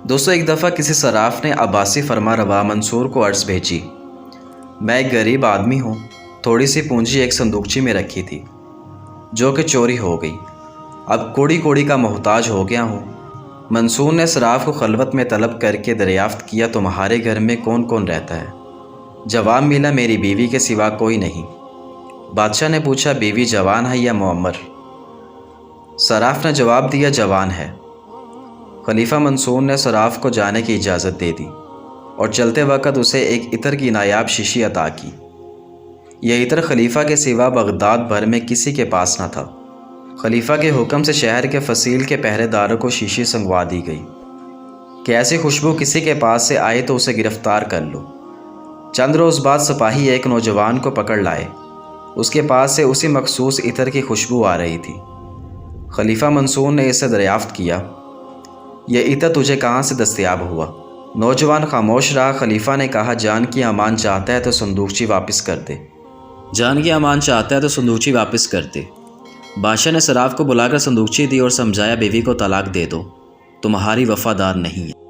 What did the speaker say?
دوستو، ایک دفعہ کسی صراف نے عباسی فرما روا منصور کو عرض بھیجی، میں ایک غریب آدمی ہوں، تھوڑی سی پونجی ایک صندوقچی میں رکھی تھی جو کہ چوری ہو گئی، اب کوڑی کوڑی کا محتاج ہو گیا ہوں۔ منصور نے صراف کو خلوت میں طلب کر کے دریافت کیا، تمہارے گھر میں کون کون رہتا ہے؟ جواب ملا، میری بیوی کے سوا کوئی نہیں۔ بادشاہ نے پوچھا، بیوی جوان ہے یا معمر؟ صراف نے جواب دیا، جوان ہے۔ خلیفہ منصور نے صراف کو جانے کی اجازت دے دی اور چلتے وقت اسے ایک عطر کی نایاب شیشی عطا کی۔ یہ عطر خلیفہ کے سوا بغداد بھر میں کسی کے پاس نہ تھا۔ خلیفہ کے حکم سے شہر کے فصیل کے پہرے داروں کو شیشی سنگوا دی گئی کہ ایسی خوشبو کسی کے پاس سے آئے تو اسے گرفتار کر لو۔ چند روز بعد سپاہی ایک نوجوان کو پکڑ لائے، اس کے پاس سے اسی مخصوص عطر کی خوشبو آ رہی تھی۔ خلیفہ منصور نے اسے دریافت کیا، یہ عطر تجھے کہاں سے دستیاب ہوا؟ نوجوان خاموش رہا۔ خلیفہ نے کہا، جان کی امان چاہتا ہے تو صندوقچی واپس کر دے۔ جان کی امان چاہتا ہے تو صندوقچی واپس کر دے۔ بادشاہ نے صراف کو بلا کر صندوقچی دی اور سمجھایا، بیوی کو طلاق دے دو، تمہاری وفادار نہیں ہے۔